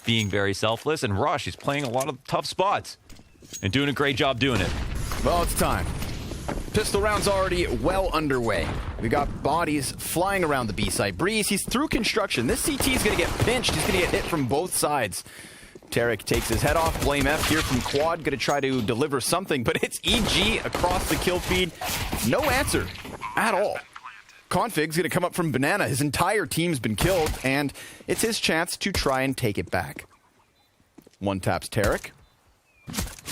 being very selfless. And Rush, he's playing a lot of tough spots and doing a great job doing it. Well, it's time. Pistol round's already well underway. We got bodies flying around the B site. Breeze, he's through construction. This CT is going to get pinched. He's going to get hit from both sides. Tarek takes his head off. Blame F here from Quad. Going to try to deliver something, but it's EG across the kill feed. No answer at all. Config's going to come up from Banana. His entire team's been killed, and it's his chance to try and take it back. One taps Tarek.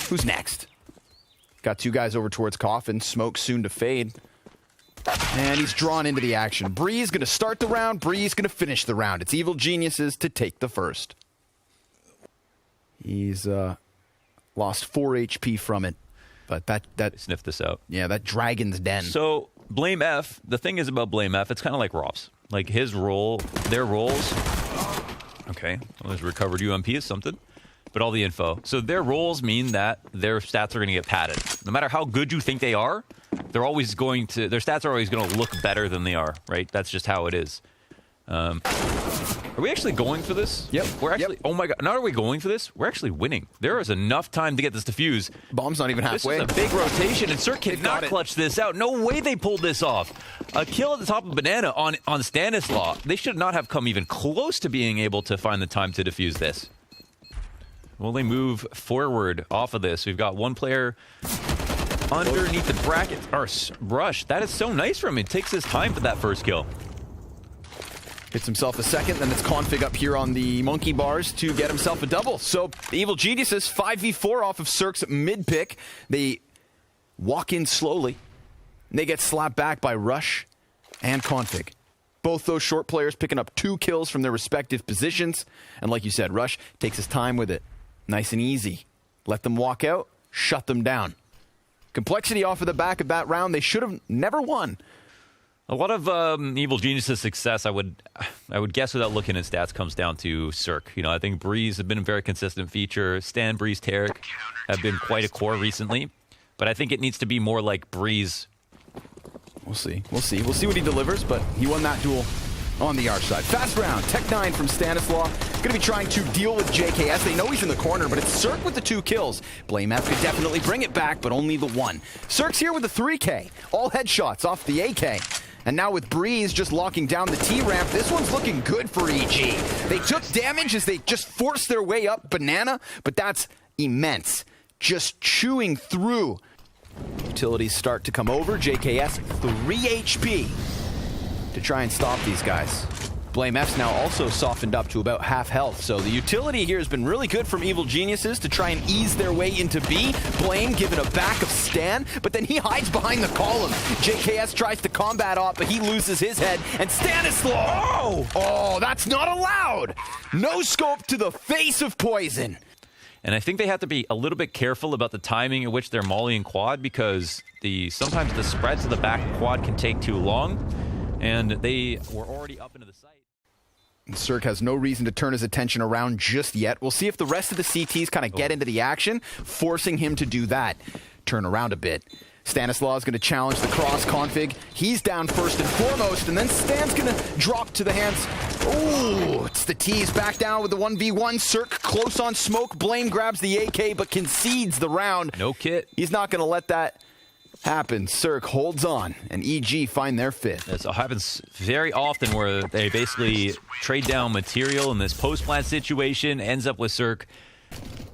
Who's next? Got two guys over towards Coffin. Smoke soon to fade. And he's drawn into the action. Breeze going to start the round. Breeze going to finish the round. It's Evil Geniuses to take the first. He's lost 4 HP from it. But that Sniff this out. Yeah, that Dragon's Den. So, Blame F, the thing is about Blame F, it's kind of like Rob's. Like his role, their roles. Okay, well, there's recovered UMP is something. But all the info. So their roles mean that their stats are going to get padded. No matter how good you think they are, their stats are always going to look better than they are, right? That's just how it is. Are we actually going for this? Yep. We're actually, oh my God, not are we going for this? We're actually winning. There is enough time to get this defused. Bomb's not even halfway. This is a big rotation, and Sir cannot clutch this out. No way they pulled this off. A kill at the top of Banana on Stanislaw. They should not have come even close to being able to find the time to defuse this. Will they move forward off of this? We've got one player underneath the bracket. Or Rush. That is so nice from him. He takes his time for that first kill. Hits himself a second, then it's Config up here on the monkey bars to get himself a double. So the Evil Geniuses 5v4 off of Cirque's mid pick. They walk in slowly. And they get slapped back by Rush and Config. Both those short players picking up 2 kills from their respective positions. And like you said, Rush takes his time with it. Nice and easy. Let them walk out, shut them down. Complexity off of the back of that round. They should have never won. A lot of Evil Geniuses' success, I would guess without looking at stats, comes down to Cirque. You know, I think Breeze have been a very consistent feature. Stan, Breeze, Tarek have been quite a core recently. But I think it needs to be more like Breeze. We'll see. We'll see. We'll see what he delivers, but he won that duel on the arch side. Fast round. Tech 9 from Stanislaw. Going to be trying to deal with JKS. They know he's in the corner, but it's Cirque with the 2 kills. Blame F could definitely bring it back, but only the 1. Cirque's here with the 3K. All headshots off the AK. And now with Breeze just locking down the T-ramp, this one's looking good for EG. They took damage as they just forced their way up Banana, but that's immense. Just chewing through. Utilities start to come over. JKS 3 HP to try and stop these guys. Blame F's now also softened up to about half health, so the utility here has been really good from Evil Geniuses to try and ease their way into B. Blame given a back of Stan, but then he hides behind the column. JKS tries to combat off, but he loses his head, and Stanislaw! Oh, that's not allowed! No scope to the face of Poison. And I think they have to be a little bit careful about the timing at which they're mollying Quad, because sometimes the spread to the back Quad can take too long, and they were already up into the site. Cirque has no reason to turn his attention around just yet. We'll see if the rest of the CTs kind of get into the action, forcing him to do that. Turn around a bit. Stanislaw is going to challenge the cross Config. He's down first and foremost, and then Stan's going to drop to the hands. Ooh, it's the T's back down with the 1v1. Cirque close on smoke. Blame grabs the AK, but concedes the round. No kit. He's not going to let that happen. Cirque holds on, and EG find their 5th. This happens very often where they basically trade down material in this post-plant situation, ends up with Cirque.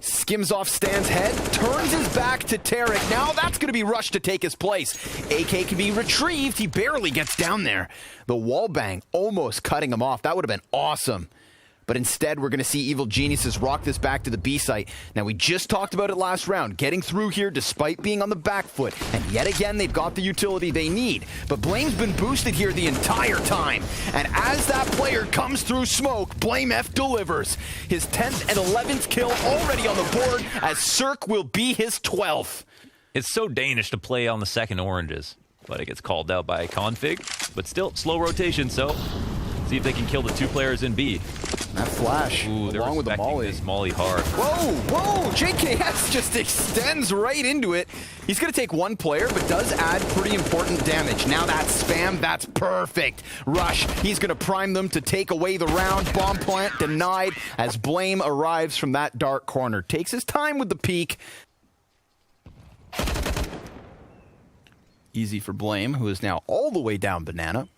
Skims off Stan's head, turns his back to Tarek. Now that's going to be Rush to take his place. AK can be retrieved. He barely gets down there. The wall bang almost cutting him off. That would have been awesome. But instead, we're going to see Evil Geniuses rock this back to the B site. Now, we just talked about it last round, getting through here despite being on the back foot. And yet again, they've got the utility they need. But Blame's been boosted here the entire time. And as that player comes through smoke, Blame F delivers. His 10th and 11th kill already on the board, as Cirque will be his 12th. It's so Danish to play on the second oranges, but it gets called out by Config. But still, slow rotation, so see if they can kill the 2 players in B. That flash, Ooh, they're along with the respecting molly. this molly hard. Whoa! JKS just extends right into it. He's going to take one player, but does add pretty important damage. Now that spam, that's perfect. Rush, he's going to prime them to take away the round. Bomb plant denied as Blame arrives from that dark corner. Takes his time with the peek. Easy for Blame, who is now all the way down banana.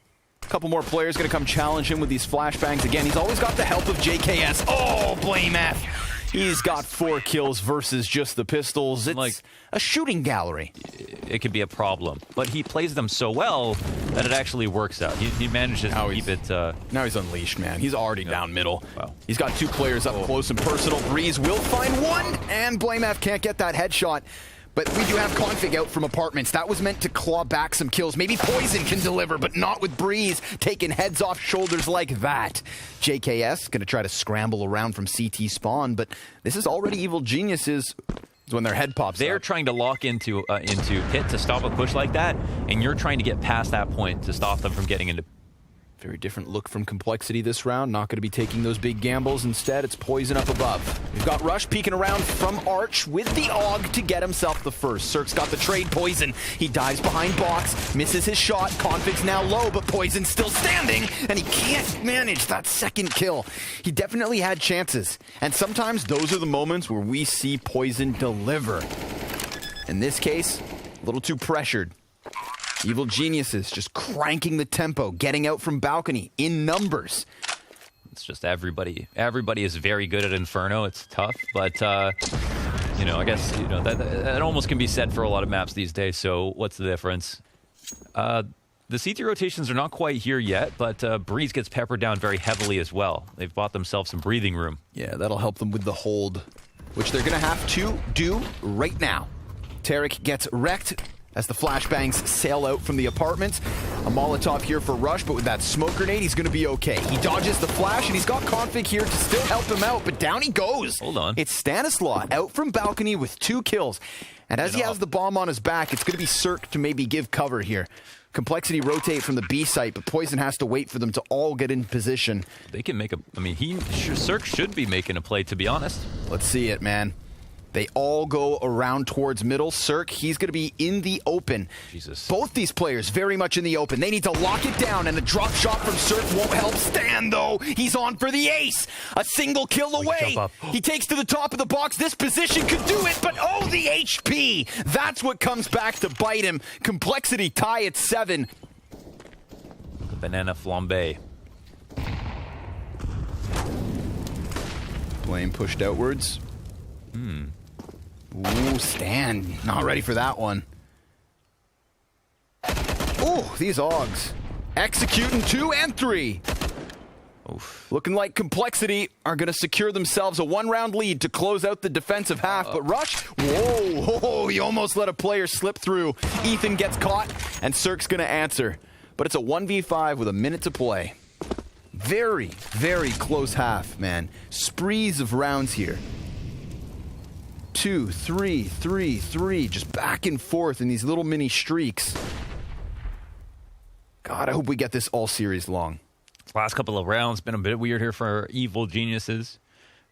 A couple more players going to come challenge him with these flashbangs again. He's always got the help of JKS. Oh, Blame F. He's got 4 kills versus just the pistols. It's like a shooting gallery. It could be a problem, but he plays them so well that it actually works out. He manages to keep it. Now he's unleashed, man. He's already down middle. Wow. He's got 2 players up close and personal. Breeze will find one, and Blame F can't get that headshot. But we do have Config out from apartments. That was meant to claw back some kills. Maybe Poison can deliver, but not with Breeze taking heads off shoulders like that. JKS going to try to scramble around from CT spawn, but this is already Evil Geniuses when their head pops They're up. trying to lock into pit to stop a push like that, and you're trying to get past that point to stop them from getting into. Very different look from Complexity this round. Not going to be taking those big gambles. Instead, it's Poison up above. We've got Rush peeking around from Arch with the AUG to get himself the first. Cirque's got the trade. Poison. He dives behind box, misses his shot. Config's now low, but Poison's still standing, and he can't manage that second kill. He definitely had chances, and sometimes those are the moments where we see Poison deliver. In this case, a little too pressured. Evil Geniuses just cranking the tempo, getting out from balcony in numbers. It's just everybody. Everybody is very good at Inferno. It's tough, but you know, I guess that almost can be said for a lot of maps these days. So what's the difference? The C3 rotations are not quite here yet, but Breeze gets peppered down very heavily as well. They've bought themselves some breathing room. Yeah, that'll help them with the hold, which they're going to have to do right now. Tarek gets wrecked as the flashbangs sail out from the apartments. A Molotov here for Rush, but with that smoke grenade, he's going to be okay. He dodges the flash, and he's got Config here to still help him out, but down he goes. Hold on. It's Stanislaw out from balcony with 2 kills. And as he has the bomb on his back, it's going to be Cirque to maybe give cover here. Complexity rotate from the B site, but Poison has to wait for them to all get in position. They can make a. I mean, Cirque should be making a play, to be honest. Let's see it, man. They all go around towards middle. Cirque, he's going to be in the open. Jesus. Both these players very much in the open. They need to lock it down, and a drop shot from Cirque won't help Stan, though. He's on for the ace. A single kill away. He takes to the top of the box. This position could do it, but oh, the HP. That's what comes back to bite him. Complexity tie at 7. The banana flambe. Blame pushed outwards. Ooh, Stan. Not ready for that one. Ooh, these AUGs. Executing 2 and 3. Oof. Looking like Complexity are going to secure themselves a 1-round lead to close out the defensive half. But Rush, whoa, he almost let a player slip through. Ethan gets caught, and Cirque's going to answer. But it's a 1v5 with a minute to play. Very, very close half, man. Sprees of rounds here. 2, 3, 3, 3, just back and forth in these little mini streaks. God, I hope we get this all series long. Last couple of rounds been a bit weird here for Evil Geniuses,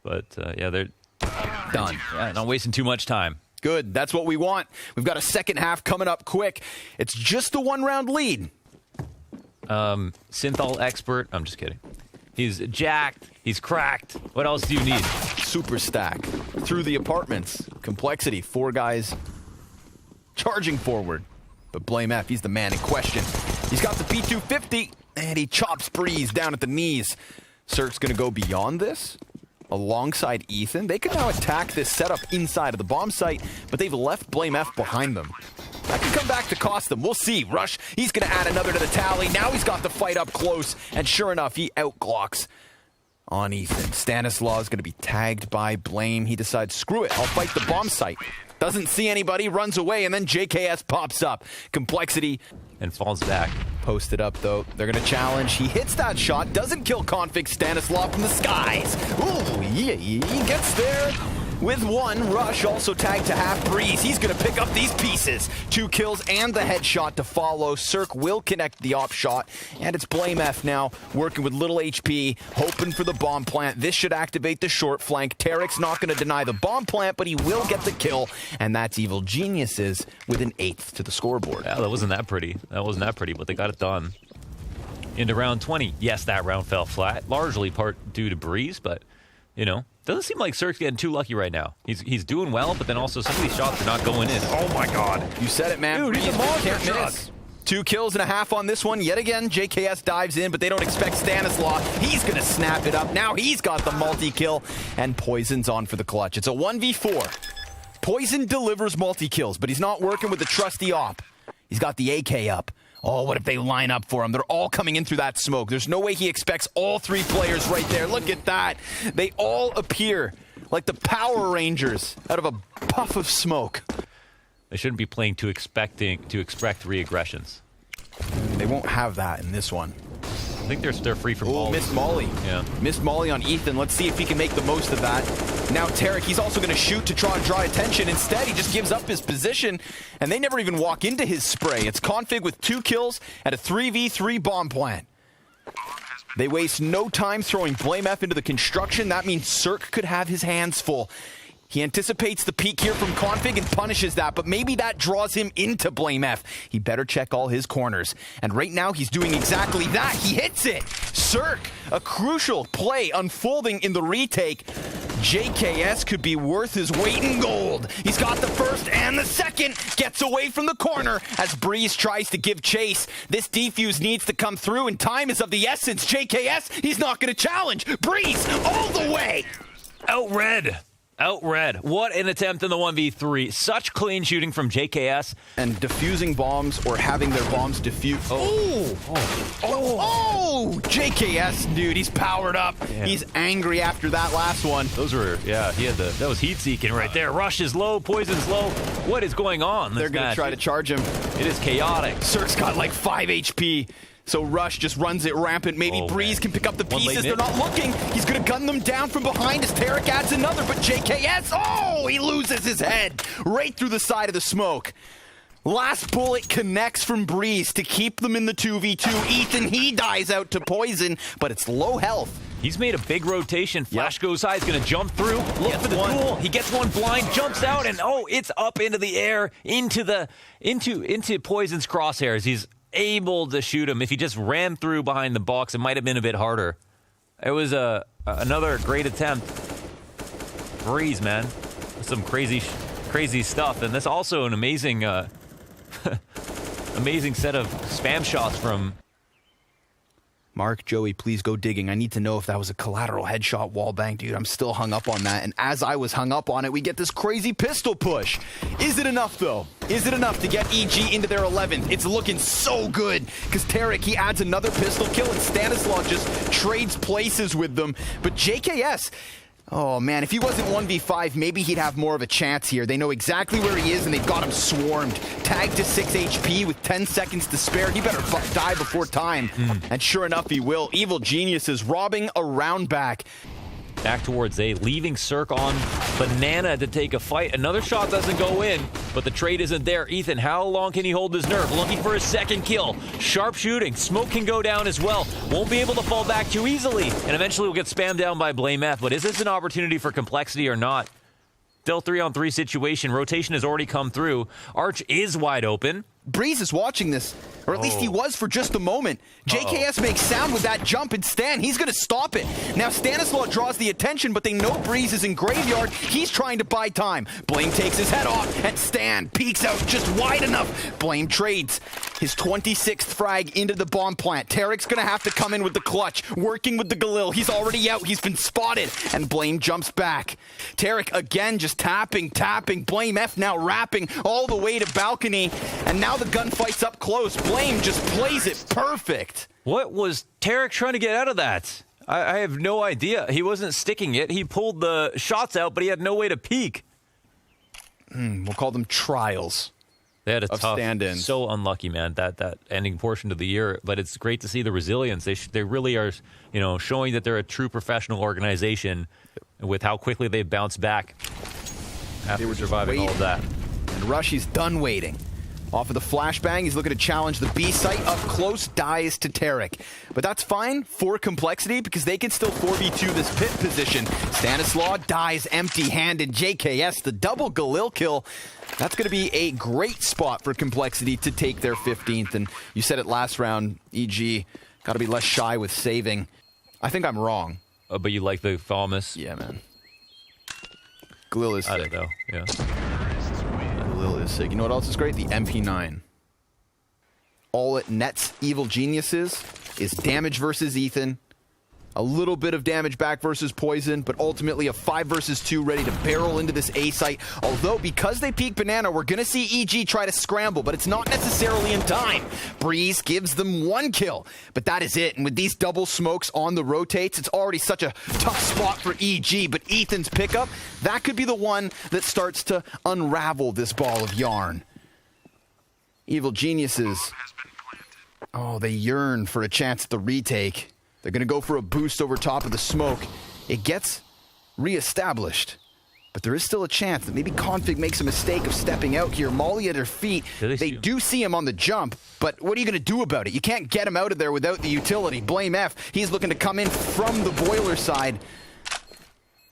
but yeah, they're Done. Yeah, not wasting too much time. Good, that's what we want. We've got a second half coming up quick. It's just a 1-round lead. Synthol expert. I'm just kidding. He's jacked. He's cracked. What else do you need? Super stack through the apartments. Complexity, 4 guys charging forward. But Blame F, he's the man in question. He's got the P250, and he chops Breeze down at the knees. Cirque's going to go beyond this, alongside Ethan. They can now attack this setup inside of the bomb site, but they've left Blame F behind them. That can come back to cost them. We'll see. Rush, he's going to add another to the tally. Now he's got the fight up close, and sure enough, he outglocks on Ethan. Stanislaw is going to be tagged by Blame. He decides, screw it, I'll fight the bomb site. Doesn't see anybody, runs away, and then JKS pops up. Complexity. And falls back. Posted up, though. They're going to challenge. He hits that shot, doesn't kill Config. Stanislaw from the skies. Ooh, yeah, he gets there. with one. Rush also tagged to half. Breeze, he's going to pick up these pieces. 2 kills and the headshot to follow. Cirque will connect the op shot, and it's Blame F now working with little HP, hoping for the bomb plant. This should activate the short flank. Tarek's not going to deny the bomb plant, but he will get the kill, and that's Evil Geniuses with an 8th to the scoreboard. Yeah, that wasn't that pretty. That wasn't that pretty, but they got it done. Into round 20. Yes, that round fell flat, largely part due to Breeze, but, you know, doesn't seem like Cirque's getting too lucky right now. He's doing well, but then also some of these shots are not going in. Oh my god. You said it, man. Dude, he's a monster truck. 2 kills and a half on this one. Yet again, JKS dives in, but they don't expect Stanislaw. He's going to snap it up. Now he's got the multi-kill, and Poison's on for the clutch. It's a 1v4. Poison delivers multi-kills, but he's not working with the trusty op. He's got the AK up. Oh, what if they line up for him? They're all coming in through that smoke. There's no way he expects all 3 players right there. Look at that. They all appear like the Power Rangers out of a puff of smoke. They shouldn't be playing to expect 3 aggressions. They won't have that in this one. I think they're free from Oh, missed Molly. Yeah. Missed Molly on Ethan. Let's see if he can make the most of that. Now Tarek, he's also going to shoot to try and draw attention. Instead, he just gives up his position, and they never even walk into his spray. It's Config with 2 kills and a 3v3 bomb plant. They waste no time throwing Blame F into the construction. That means Cirque could have his hands full. He anticipates the peek here from Config and punishes that, but maybe that draws him into Blame F. He better check all his corners. And right now, he's doing exactly that. He hits it. Cirque, a crucial play unfolding in the retake. JKS could be worth his weight in gold. He's got the first and the second. Gets away from the corner as Breeze tries to give chase. This defuse needs to come through, and time is of the essence. JKS, he's not going to challenge. Breeze all the way. Outred. What an attempt in the 1v3. Such clean shooting from JKS. And defusing bombs or having their bombs defuse. Oh, JKS, dude, he's powered up. Yeah. He's angry after that last one. Those were, yeah, that was heat seeking right there. Rush is low, Poison's low. What is going on? They're going to try to charge him. It is chaotic. Cirque's got like 5 HP. So Rush just runs it rampant. Maybe Breeze can pick up the pieces. They're not looking. He's going to gun them down from behind as Tarek adds another. But JKS, he loses his head right through the side of the smoke. Last bullet connects from Breeze to keep them in the 2v2. Ethan, he dies out to Poison, but it's low health. He's made a big rotation. Flash goes high. He's going to jump through. Look for the duel. He gets one blind, jumps out, and it's up into the air, into Poison's crosshairs. He's able to shoot him. If he just ran through behind the box, it might have been a bit harder. It was another great attempt. Breeze, man. Some crazy stuff. And that's also an amazing amazing set of spam shots from Mark, Joey, please go digging. I need to know if that was a collateral headshot wallbang, dude. I'm still hung up on that. And as I was hung up on it, we get this crazy pistol push. Is it enough, though? Is it enough to get EG into their 11th? It's looking so good because Tarek, he adds another pistol kill and Stanislaw just trades places with them. But JKS, oh man, if he wasn't 1v5, maybe he'd have more of a chance here. They know exactly where he is and they've got him swarmed. Tagged to 6 HP with 10 seconds to spare. He better die before time. And sure enough, he will. Evil Geniuses robbing a round back. Back towards A, leaving Cirque on Banana to take a fight. Another shot doesn't go in, but the trade isn't there. Ethan, how long can he hold his nerve? Looking for his second kill. Sharp shooting. Smoke can go down as well. Won't be able to fall back too easily, and eventually will get spammed down by Blame F. But is this an opportunity for complexity or not? Still 3-on-3 situation. Rotation has already come through. Arch is wide open. Breeze is watching this, or at least he was for just a moment. JKS makes sound with that jump, and Stan, he's going to stop it. Now Stanislaw draws the attention, but they know Breeze is in graveyard. He's trying to buy time. Blame takes his head off, and Stan peeks out just wide enough. Blame trades his 26th frag into the bomb plant. Tarek's going to have to come in with the clutch, working with the Galil. He's already out. He's been spotted, and Blame jumps back. Tarek again just tapping. Blame F now wrapping all the way to balcony, and now the gunfight's up close. Blame just plays it perfect. What was Tarek trying to get out of that? I have no idea. He wasn't sticking it. He pulled the shots out, but he had no way to peek. We'll call them trials. They had a tough stand-ins. So unlucky, man, that ending portion of the year. But it's great to see the resilience. They really are, showing that they're a true professional organization with how quickly they've bounced back. After surviving all of that. And Rush, he's done waiting. Off of the flashbang, he's looking to challenge the B site. Up close, dies to Tarek. But that's fine for Complexity because they can still 4v2 this pit position. Stanislaw dies empty-handed. JKS, the double Galil kill. That's going to be a great spot for Complexity to take their 15th. And you said it last round, EG, got to be less shy with saving. I think I'm wrong. But you like the Falmus? Yeah, man. Galil is sick. I don't know, yeah. Galil is sick. You know what else is great? The MP9. All it nets Evil Geniuses is damage versus Ethan, a little bit of damage back versus Poison, but ultimately a 5 versus 2 ready to barrel into this A site. Although, because they peek Banana, we're going to see EG try to scramble, but it's not necessarily in time. Breeze gives them 1 kill, but that is it. And with these double smokes on the rotates, it's already such a tough spot for EG, but Ethan's pickup, that could be the one that starts to unravel this ball of yarn. Evil Geniuses, oh, they yearn for a chance at the retake. They're going to go for a boost over top of the smoke. It gets reestablished, but there is still a chance that maybe Config makes a mistake of stepping out here. Molly at her feet. They do see him on the jump, but what are you going to do about it? You can't get him out of there without the utility. Blame F. He's looking to come in from the boiler side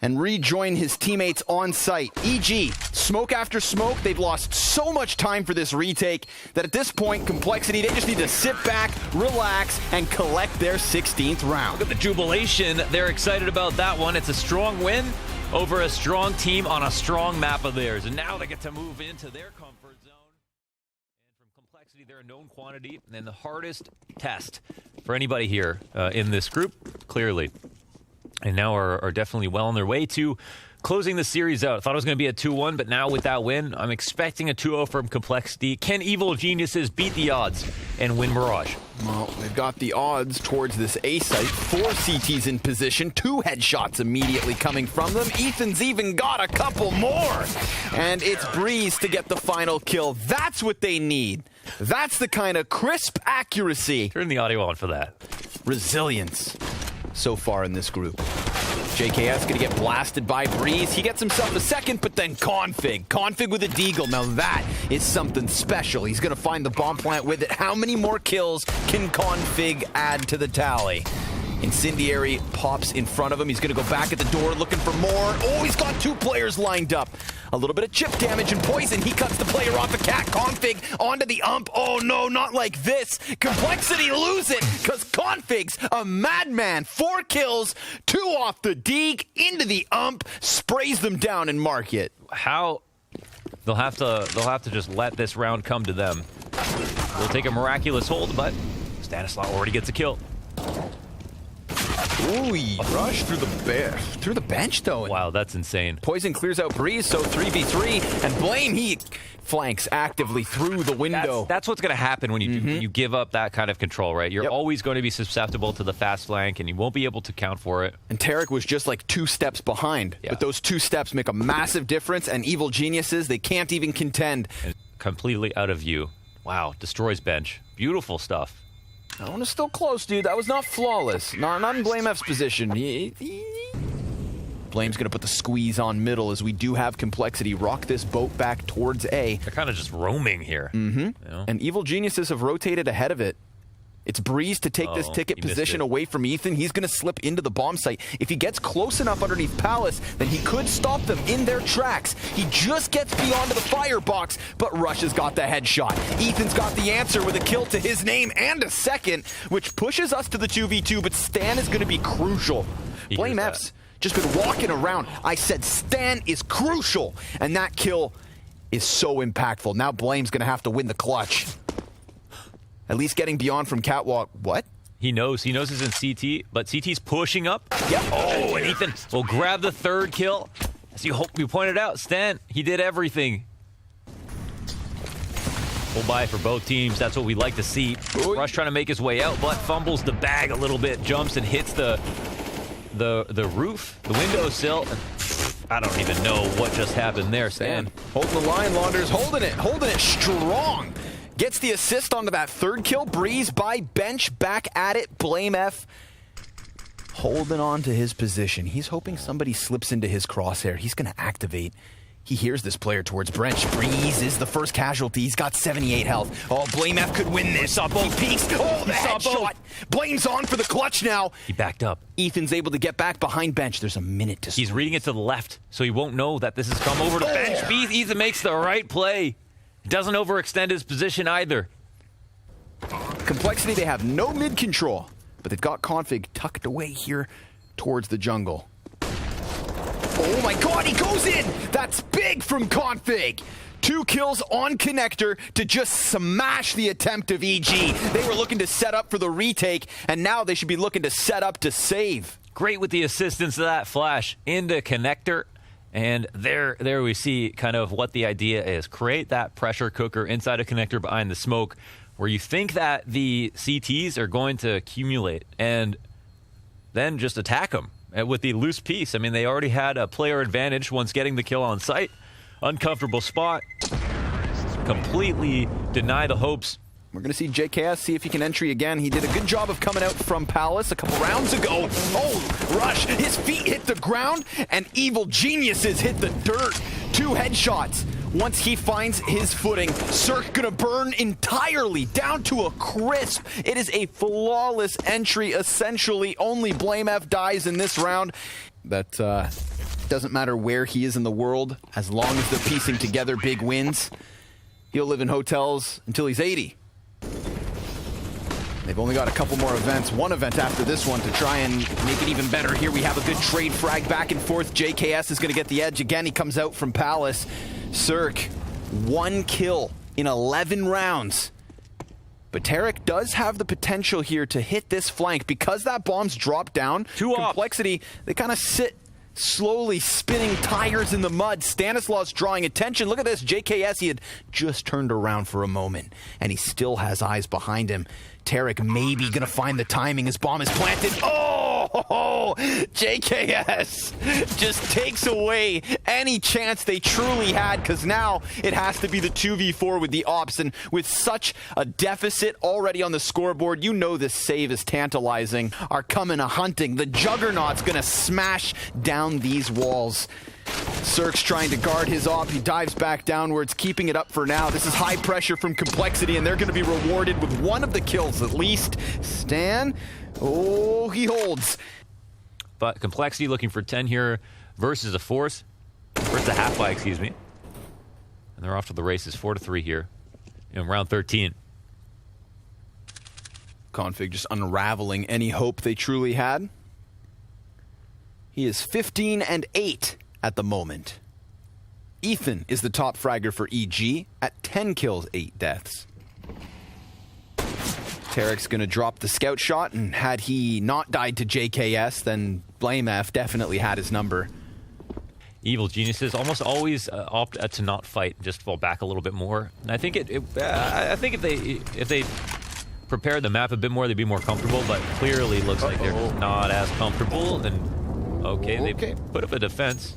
and rejoin his teammates on site. EG, smoke after smoke. They've lost so much time for this retake that at this point, Complexity, they just need to sit back, relax, and collect their 16th round. Look at the jubilation. They're excited about that one. It's a strong win over a strong team on a strong map of theirs. And now they get to move into their comfort zone. And from Complexity, they're a known quantity. And the hardest test for anybody here in this group, clearly. And now are definitely well on their way to closing the series out. I thought it was going to be a 2-1, but now with that win, I'm expecting a 2-0 from Complexity. Can Evil Geniuses beat the odds and win Mirage? Well, they've got the odds towards this A site. 4 CTs in position, 2 headshots immediately coming from them. Ethan's even got a couple more. And it's Breeze to get the final kill. That's what they need. That's the kind of crisp accuracy. Turn the audio on for that. Resilience so far in this group. JKS going to get blasted by Breeze. He gets himself a second, but then Config with a deagle. Now that is something special. He's going to find the bomb plant with it. How many more kills can Config add to the tally? Incendiary pops in front of him. He's going to go back at the door looking for more. Oh, he's got 2 players lined up. A little bit of chip damage and Poison. He cuts the player off the cat. Config onto the ump. Oh no, not like this. Complexity lose it because Config's a madman. 4 kills, 2 off the deeg, into the ump, sprays them down and mark it. How they'll have to just let this round come to them. They'll take a miraculous hold, but Stanislaw already gets a kill. Ooh, Rush through the bench though. Wow, that's insane. Poison clears out Breeze, so 3v3, and Blame, he flanks actively through the window. That's what's going to happen when you give up that kind of control, right? You're always going to be susceptible to the fast flank, and you won't be able to count for it. And Tarek was just like 2 steps behind, but those 2 steps make a massive difference, and Evil Geniuses, they can't even contend. And completely out of view. Wow, destroys bench. Beautiful stuff. That one is still close, dude. That was not flawless. Not in Blame F's position. Blame's going to put the squeeze on middle as we do have Complexity rock this boat back towards A. They're kind of just roaming here. You know? And Evil Geniuses have rotated ahead of it. It's Breeze to take this ticket position away from Ethan. He's going to slip into the bomb site. If he gets close enough underneath Palace, then he could stop them in their tracks. He just gets beyond the firebox, but Rush has got the headshot. Ethan's got the answer with a kill to his name and a second, which pushes us to the 2v2, but Stan is going to be crucial. Blame F's just been walking around. I said Stan is crucial, and that kill is so impactful. Now Blame's going to have to win the clutch. At least getting beyond from Catwalk. What? He knows it's in CT, but CT's pushing up. Yep. Oh, and Ethan will grab the 3rd kill. As you pointed out, Stan, he did everything. Full buy for both teams. That's what we like to see. Rush trying to make his way out, but fumbles the bag a little bit, jumps and hits the roof, the windowsill. I don't even know what just happened there, Stan. Holding the line, Launders, holding it strong. Gets the assist onto that 3rd kill. Breeze by bench, back at it. Blame F holding on to his position. He's hoping somebody slips into his crosshair. He's going to activate He hears this player towards Brench. Breeze is the first casualty. He's got 78 health. Oh, BlameF could win this. He peeks. Oh, the headshot. Blame's on for the clutch now. He backed up. Ethan's able to get back behind Bench. There's a minute to He's reading it to the left, so he won't know that this has come over to Bench. Ethan makes the right play. Doesn't overextend his position either. Complexity, they have no mid control, but they've got Config tucked away here towards the jungle. Oh my god, he goes in! That's big from Config! 2 kills on Connector to just smash the attempt of EG. They were looking to set up for the retake, and now they should be looking to set up to save. Great with the assistance of that flash into Connector. And there we see kind of what the idea is. Create that pressure cooker inside a Connector behind the smoke where you think that the CTs are going to accumulate and then just attack them with the loose piece. I mean, they already had a player advantage once getting the kill on site. Uncomfortable spot. Completely deny the hopes. We're going to see JKS see if he can entry again. He did a good job of coming out from Palace a couple rounds ago. Oh, Rush. His feet hit the ground, and Evil Geniuses hit the dirt. 2 headshots. Once he finds his footing, Cirque gonna burn entirely down to a crisp. It is a flawless entry, essentially. Only BlameF dies in this round. That doesn't matter where he is in the world, as long as they're piecing together big wins. He'll live in hotels until he's 80. They've only got a couple more events, one event after this one to try and make it even better. Here we have a good trade frag back and forth. JKS is going to get the edge again. He comes out from Palace. Cirque, 1 kill in 11 rounds. But Tarek does have the potential here to hit this flank because that bomb's dropped down. Complexity, they kind of sit slowly spinning tires in the mud. Stanislaus drawing attention. Look at this. JKS, he had just turned around for a moment, and he still has eyes behind him. Tarek maybe going to find the timing. His bomb is planted. Oh, JKS just takes away any chance they truly had, because now it has to be the 2v4 with the ops. And with such a deficit already on the scoreboard, you know this save is tantalizing. Are coming a hunting. The Juggernaut's going to smash down these walls. Cirque's trying to guard his op. He dives back downwards, keeping it up for now. This is high pressure from Complexity, and they're going to be rewarded with 1 of the kills at least. Stan, oh, he holds. But Complexity looking for 10 here versus a Force. Versus a half-by, excuse me. And they're off to the races, 4-3 here in round 13. Config just unraveling any hope they truly had. He is 15-8 at the moment. Ethan is the top fragger for EG at 10 kills, 8 deaths. Tarek's going to drop the scout shot, and had he not died to JKS, then BlameF definitely had his number. Evil Geniuses almost always opt to not fight, just fall back a little bit more. And I think I think if they prepared the map a bit more, they'd be more comfortable. But clearly, looks like they're just not as comfortable. And okay, they put up a defense.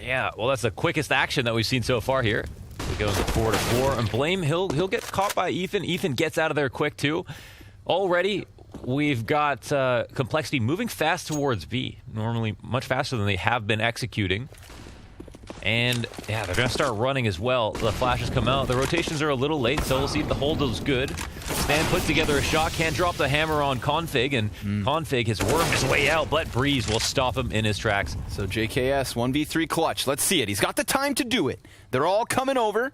Yeah, well, that's the quickest action that we've seen so far here. We go to 4-4, and Blame, he'll get caught by Ethan. Ethan gets out of there quick too. Already, we've got Complexity moving fast towards B. Normally, much faster than they have been executing. And yeah, they're gonna start running as well. The flashes come out. The rotations are a little late, so we'll see if the hold is good. Stan puts together a shot, can't drop the hammer on Config, and Config has wormed his way out, but Breeze will stop him in his tracks. So JKS 1v3 clutch. Let's see it. He's got the time to do it. They're all coming over.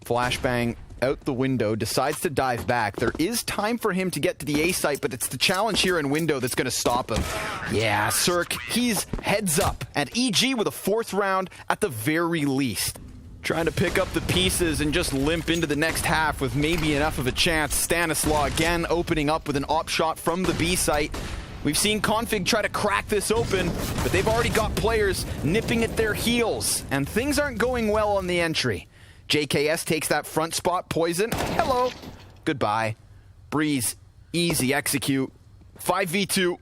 Flashbang out the window, decides to dive back. There is time for him to get to the A site, but it's the challenge here in window that's going to stop him. Yeah, Cirque, he's heads up at EG with a 4th round at the very least. Trying to pick up the pieces and just limp into the next half with maybe enough of a chance. Stanislaus again opening up with an op shot from the B site. We've seen Config try to crack this open, but they've already got players nipping at their heels, and things aren't going well on the entry. JKS takes that front spot. Poison. Hello. Goodbye. Breeze. Easy execute. 5v2.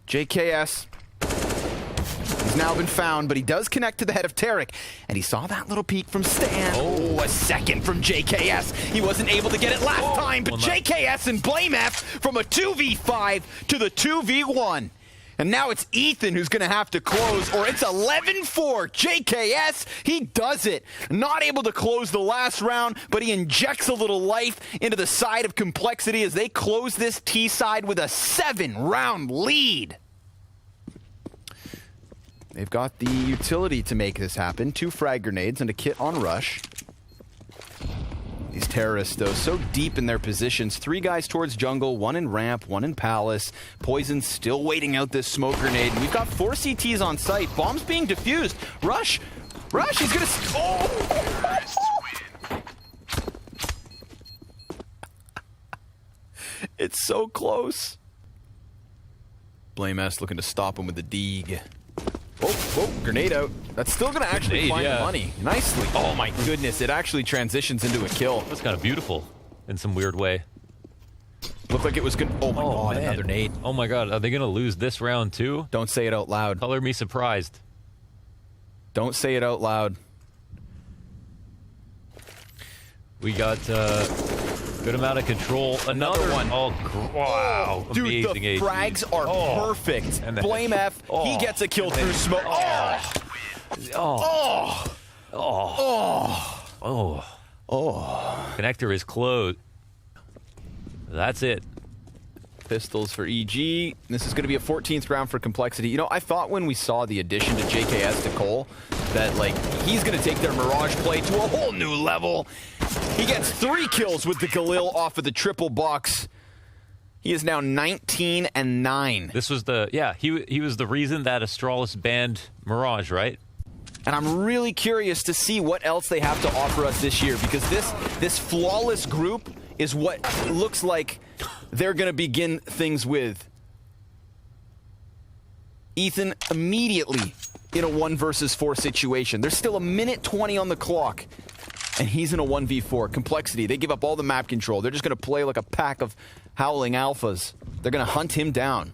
JKS. He's now been found, but he does connect to the head of Tarek. And he saw that little peek from Stan. Oh, a second from JKS. He wasn't able to get it last time, but JKS and BlameF from a 2v5 to the 2v1. And now it's Ethan who's going to have to close, or it's 11-4. JKS, he does it. Not able to close the last round, but he injects a little life into the side of Complexity as they close this T side with a 7-round lead. They've got the utility to make this happen. 2 frag grenades and a kit on rush. These terrorists, though, so deep in their positions. 3 guys towards jungle, 1 in ramp, 1 in palace. Poison still waiting out this smoke grenade. And we've got 4 CTs on site. Bombs being defused. Rush, he's gonna... Oh! It's so close. Blame S looking to stop him with the Deeg. Oh, grenade out. That's still going to actually find the money. Nicely. Oh my goodness, it actually transitions into a kill. That's kind of beautiful in some weird way. Looked like it was good. Oh my god, man. Another nade. Oh my god, are they going to lose this round too? Don't say it out loud. Color me surprised. Don't say it out loud. We got good amount of control. Another one. Oh, wow. Dude, amazing the frags are perfect. And Blame F, he gets a kill through smoke. Connector is closed. That's it. Pistols for EG. This is going to be a 14th round for Complexity. You know, I thought when we saw the addition to JKS to Cole that, like, he's going to take their Mirage play to a whole new level. He gets 3 kills with the Galil off of the triple box. He is now 19-9. This was the, yeah, he was the reason that Astralis banned Mirage, right? And I'm really curious to see what else they have to offer us this year, because this flawless group is what looks like they're going to begin things with. Ethan immediately in a 1 versus 4 situation. There's still 1:20 on the clock, and he's in a 1v4. Complexity, they give up all the map control. They're just going to play like a pack of howling alphas. They're going to hunt him down.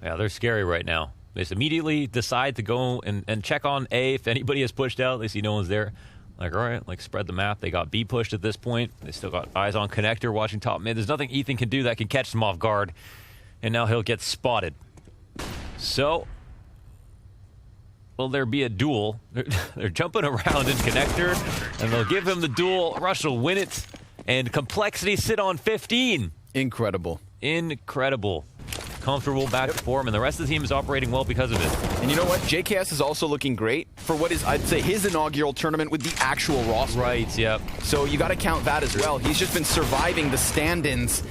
Yeah, they're scary right now. They just immediately decide to go and check on A if anybody has pushed out. They see no one's there. Like, all right, like, spread the map. They got B pushed at this point. They still got eyes on Connector watching top mid. There's nothing Ethan can do that can catch them off guard. And now he'll get spotted. So, will there be a duel? They're jumping around in Connector, and they'll give him the duel. Rush will win it, and Complexity sit on 15. Incredible. Incredible. Comfortable back to form, and the rest of the team is operating well because of it. And you know what? JKS is also looking great for what is, I'd say, his inaugural tournament with the actual roster. Right, yep. So you got to count that as well. He's just been surviving the stand-ins,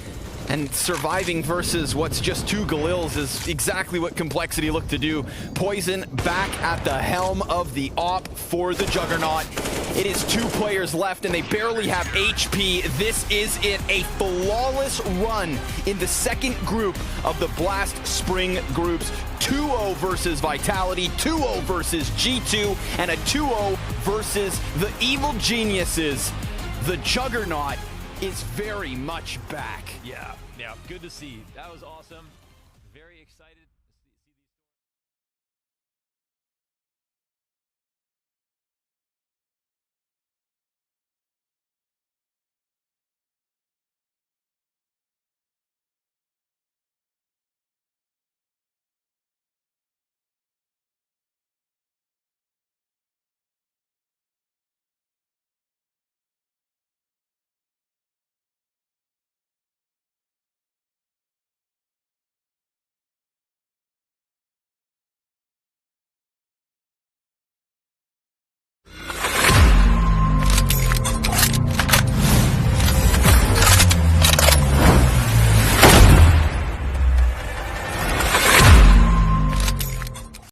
and surviving versus what's just 2 Galils is exactly what Complexity looked to do. Poison back at the helm of the op for the Juggernaut. It is 2 players left, and they barely have HP. This is it, a flawless run in the second group of the Blast Spring groups. 2-0 versus Vitality, 2-0 versus G2, and a 2-0 versus the Evil Geniuses. The Juggernaut is very much back. Yeah, good to see. That was awesome. Very excited.